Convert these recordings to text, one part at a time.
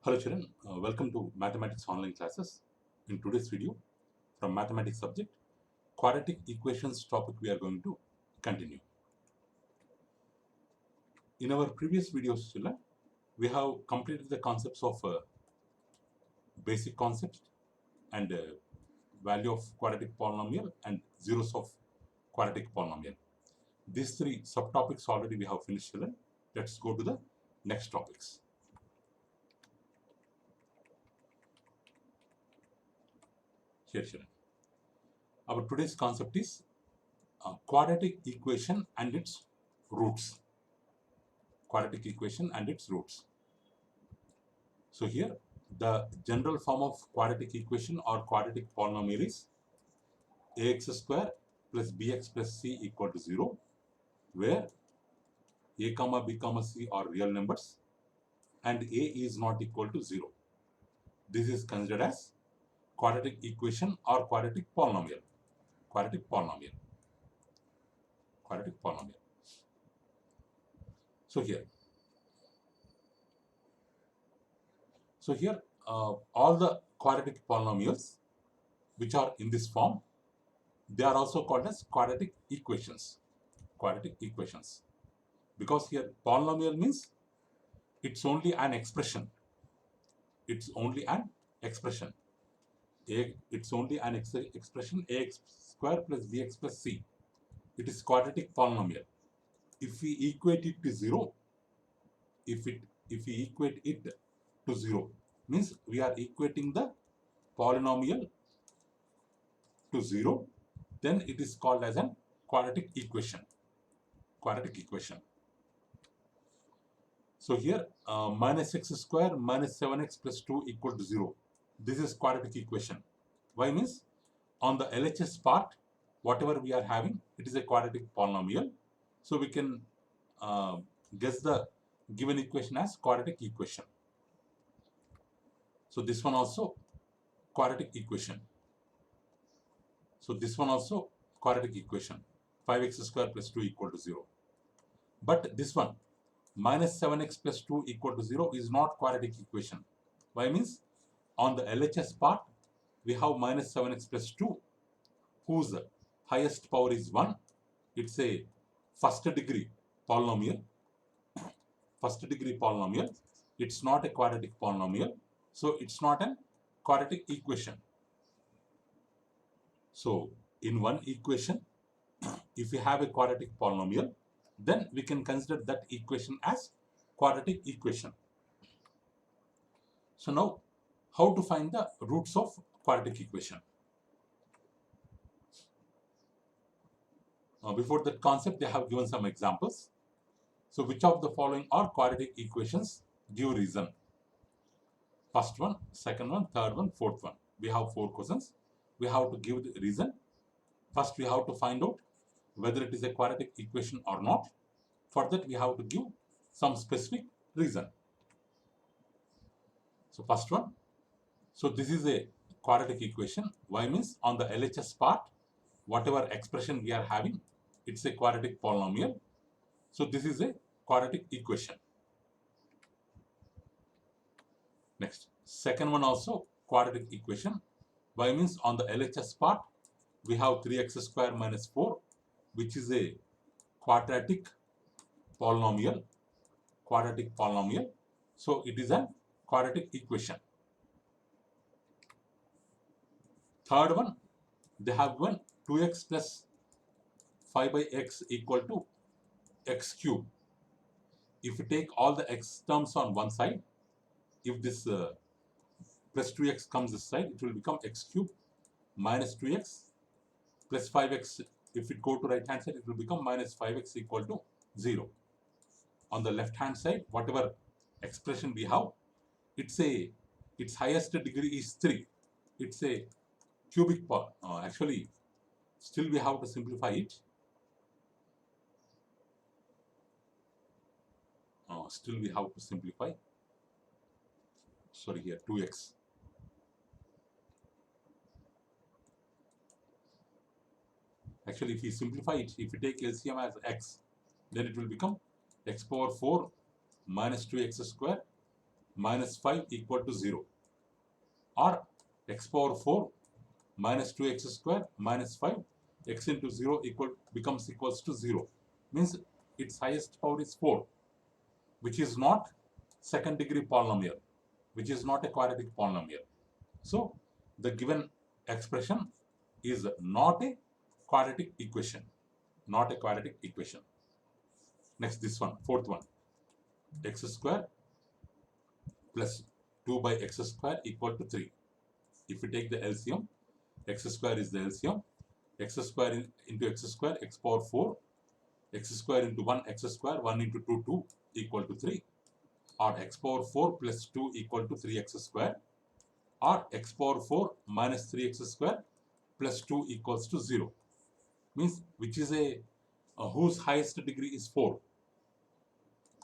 Hello children, welcome to mathematics online classes. In today's video from mathematics subject, quadratic equations topic we are going to continue. In our previous videos children, we have completed the concepts of basic concepts and value of quadratic polynomial and zeros of quadratic polynomial. These three subtopics already we have finished children. Let's go to the next topics. Here children. Our today's concept is quadratic equation and its roots. Quadratic equation and its roots. So here the general form of quadratic equation or quadratic polynomial is ax square plus bx plus c equal to 0, where a comma b comma c are real numbers and a is not equal to 0. This is considered as quadratic equation or quadratic polynomial. Quadratic polynomial. Quadratic polynomial. So here all the quadratic polynomials which are in this form, they are also called as quadratic equations. Quadratic equations. Because here polynomial means it's only an expression. It's only an expression. It's only an expression ax square plus bx plus c. It is quadratic polynomial. If we equate it to 0, if we equate it to 0, means we are equating the polynomial to 0, then it is called as a quadratic equation. Quadratic equation. So here minus x square minus 7x plus 2 equal to 0. This is quadratic equation. Why? Means on the LHS part, whatever we are having, it is a quadratic polynomial. So we can guess the given equation as quadratic equation. So this one also quadratic equation. So this one also quadratic equation. 5x square plus 2 equal to 0. But this one minus 7x plus 2 equal to 0 is not quadratic equation. Why? Means on the LHS part, we have minus 7x plus 2, whose highest power is 1. It's a first degree polynomial. First degree polynomial. It's not a quadratic polynomial. So it's not a quadratic equation. So in one equation, if we have a quadratic polynomial, then we can consider that equation as quadratic equation. So now, how to find the roots of quadratic equation? Before that concept, they have given some examples. So which of the following are quadratic equations? Give reason. First one, second one, third one, fourth one. We have 4 questions. We have to give the reason. First, we have to find out whether it is a quadratic equation or not. For that, we have to give some specific reason. So first one. So this is a quadratic equation. Why? Means on the LHS part, whatever expression we are having, it's a quadratic polynomial. So this is a quadratic equation. Next, second one also quadratic equation. Why? Means on the LHS part, we have 3x square minus 4, which is a quadratic polynomial. Quadratic polynomial. So it is a quadratic equation. Third one, they have given 2x plus 5 by x equal to x cube. If you take all the x terms on one side, if this plus 2x comes this side, it will become x cube minus 2x plus 5x. If it go to right hand side, it will become minus 5x equal to 0. On the left hand side, whatever expression we have, its highest degree is 3. It's a cubic part. Actually, still we have to simplify it. Still we have to simplify. Sorry, here 2x. Actually, if you simplify it, if you take LCM as x, then it will become x power 4 minus 2x square minus 5 equal to 0, or x power 4 minus 2x square minus 5 x into 0 becomes equals to 0, means its highest power is 4, which is not second degree polynomial, which is not a quadratic polynomial. So the given expression is not a quadratic equation, not a quadratic equation. Next, this one, fourth one, x square plus 2 by x square equal to 3. If we take the LCM, x square is the LCM, x square into x square, x power 4, x square into 1, x square, 1 into 2, 2 equal to 3, or x power 4 plus 2 equal to 3x square, or x power 4 minus 3x square plus 2 equals to 0, means which is a whose highest degree is 4,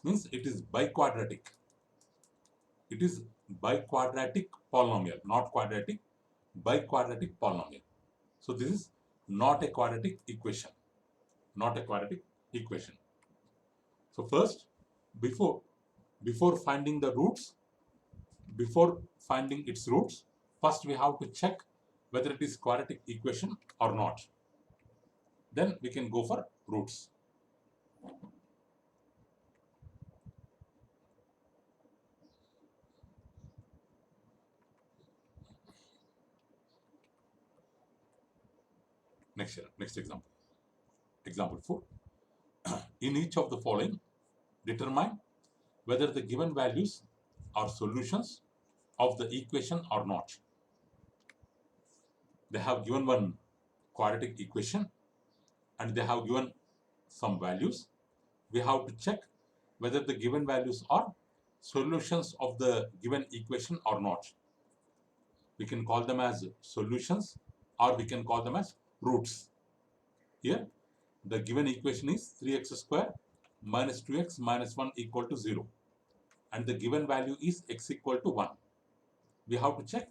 means it is biquadratic. It is biquadratic polynomial, not quadratic, biquadratic polynomial. So this is not a quadratic equation, not a quadratic equation. So first, before finding the roots, before finding its roots, first we have to check whether it is quadratic equation or not. Then we can go for roots. Next example. Example 4. In each of the following, determine whether the given values are solutions of the equation or not. They have given one quadratic equation and they have given some values. We have to check whether the given values are solutions of the given equation or not. We can call them as solutions or we can call them as roots. Here, the given equation is 3x square minus 2x minus 1 equal to 0. And the given value is x equal to 1. We have to check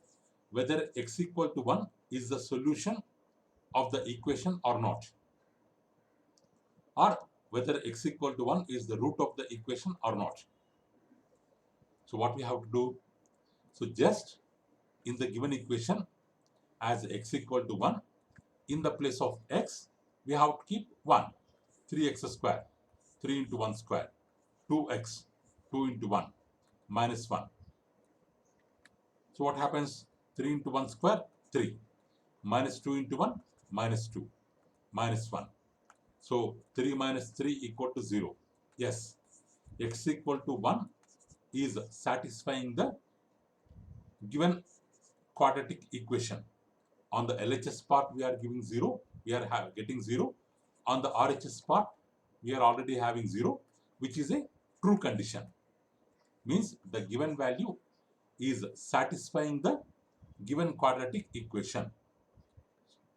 whether x equal to 1 is the solution of the equation or not, or whether x equal to 1 is the root of the equation or not. So what we have to do? So just in the given equation, as x equal to 1, in the place of x, we have to keep 1. 3x square, 3 into 1 square, 2x, 2 into 1, minus 1. So what happens? 3 into 1 square, 3. Minus 2 into 1, minus 2. Minus 1. So 3 minus 3 equal to 0. Yes, x equal to 1 is satisfying the given quadratic equation. On the LHS part, we are giving 0. We are getting 0. On the RHS part, we are already having 0, which is a true condition. Means the given value is satisfying the given quadratic equation.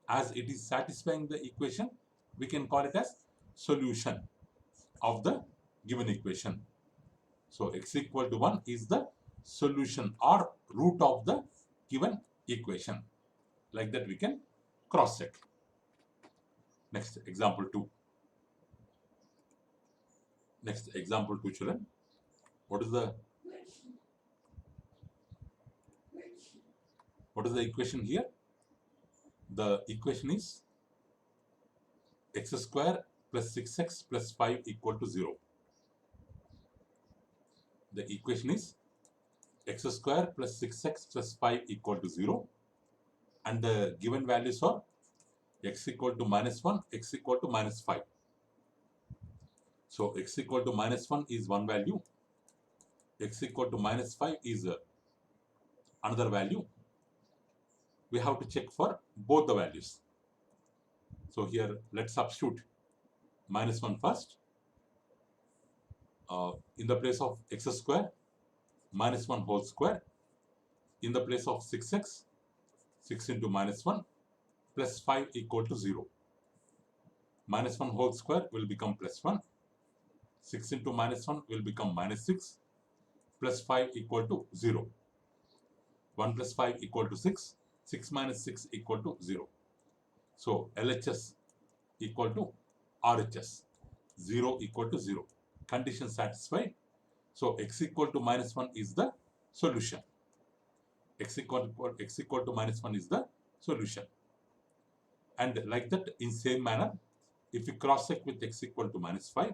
As it is satisfying the equation, we can call it as solution of the given equation. So x equal to 1 is the solution or root of the given equation. Like that we can cross check. Next, example 2. Next, example 2, children. What is the equation here? The equation is x square plus 6x plus 5 equal to 0. The equation is x square plus 6x plus 5 equal to 0. And the given values are x equal to minus 1, x equal to minus 5. So x equal to minus 1 is one value, x equal to minus 5 is another value. We have to check for both the values. So here let's substitute minus 1 first. In the place of x square, minus 1 whole square. In the place of 6x, 6 into minus 1 plus 5 equal to 0. Minus 1 whole square will become plus 1. 6 into minus 1 will become minus 6 plus 5 equal to 0. 1 plus 5 equal to 6. 6 minus 6 equal to 0. So LHS equal to RHS. 0 equal to 0. Condition satisfied. So x equal to minus 1 is the solution. X equal to minus 1 is the solution. And like that, in same manner, if we cross check with x equal to minus 5,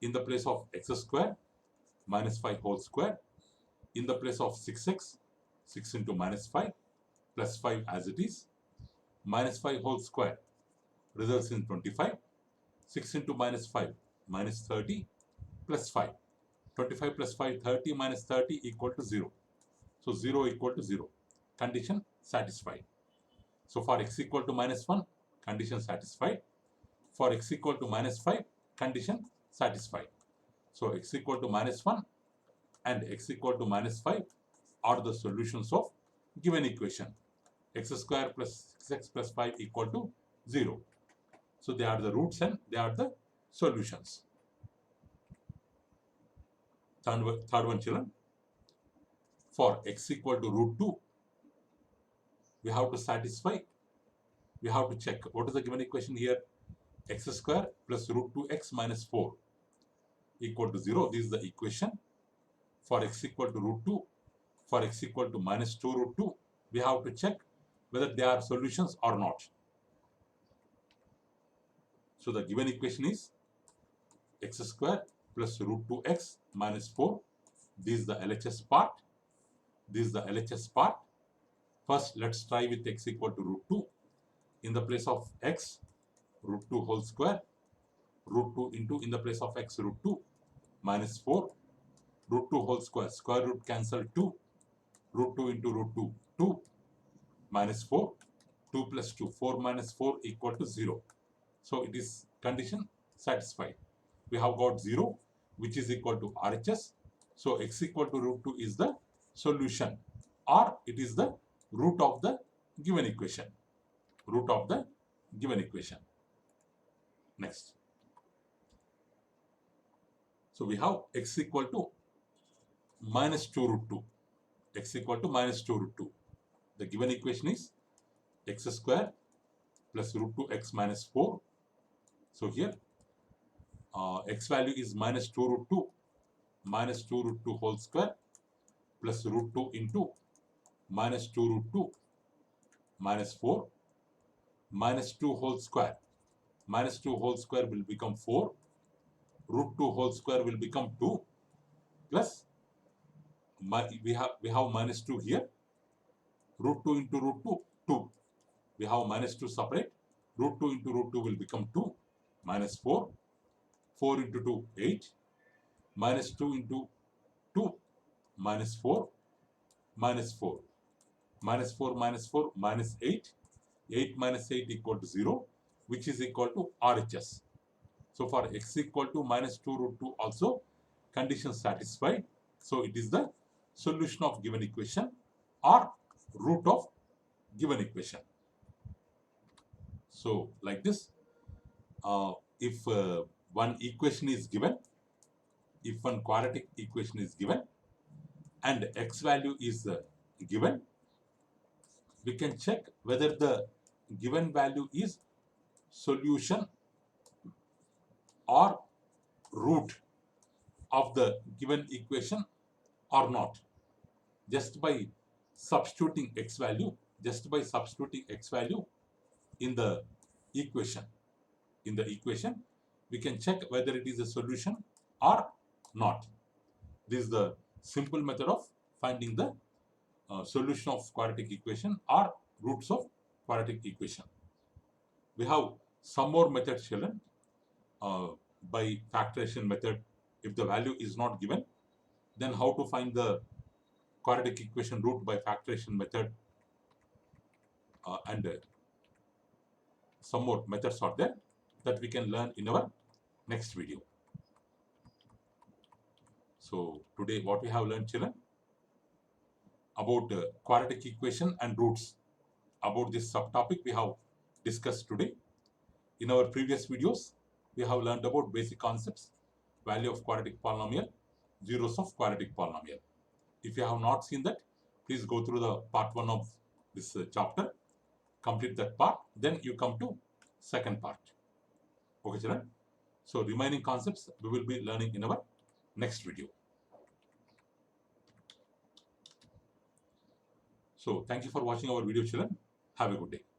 in the place of x square minus 5 whole square, in the place of 6x, 6 into minus 5 plus 5 as it is, minus 5 whole square results in 25, 6 into minus 5 minus 30 plus 5, 25 plus 5, 30 minus 30 equal to 0. So 0 equal to 0, condition satisfied. So for x equal to minus 1, condition satisfied. For x equal to minus 5, condition satisfied. So x equal to minus 1 and x equal to minus 5 are the solutions of given equation. X square plus 6x plus 5 equal to 0. So they are the roots and they are the solutions. Third one, children. For x equal to root 2, we have to satisfy, we have to check what is the given equation here. X square plus root 2x minus 4 equal to 0. This is the equation. For x equal to root 2, for x equal to minus 2 root 2, we have to check whether they are solutions or not. So the given equation is x square plus root 2x minus 4. This is the LHS part. This is the LHS part. First, let's try with x equal to root 2. In the place of x, root 2 whole square, root 2 into, in the place of x, root 2 minus 4, root 2 whole square, square root cancel 2, root 2 into root 2, 2 minus 4, 2 plus 2, 4 minus 4 equal to 0. So it is condition satisfied. We have got 0, which is equal to RHS. So x equal to root 2 is the solution, or it is the root of the given equation. Root of the given equation. Next. So we have x equal to minus 2 root 2. X equal to minus 2 root 2. The given equation is x square plus root 2x minus 4. So here x value is minus 2 root 2, minus 2 root 2 whole square plus root 2 into minus 2 root 2 minus 4 minus 2 whole square. Minus 2 whole square will become 4. Root 2 whole square will become 2 plus we have minus 2 here. Root 2 into root 2, 2. We have minus 2 separate. Root 2 into root 2 will become 2 minus 4. 4 into 2, 8. Minus 2 into 2 minus 4 minus 4. Minus 4 minus 4 minus 8. 8 minus 8 equal to 0, which is equal to RHS. So for x equal to minus 2 root 2 also condition satisfied. So it is the solution of given equation or root of given equation. So like this, if one equation is given, if one quadratic equation is given and x value is given, we can check whether the given value is solution or root of the given equation or not, just by substituting x value, in the equation. In the equation, we can check whether it is a solution or not. This is the simple method of finding the solution of quadratic equation or roots of quadratic equation. We have some more methods, children. By factorization method, if the value is not given, then how to find the quadratic equation root by factorization method, and some more methods are there that we can learn in our next video. So today what we have learned, children, about quadratic equation and roots. About this subtopic we have discussed today. In our previous videos, we have learned about basic concepts, value of quadratic polynomial, zeros of quadratic polynomial. If you have not seen that, please go through the part 1 of this chapter, complete that part, then you come to second part. Okay, children? So remaining concepts we will be learning in our next video. So thank you for watching our video, children. Have a good day.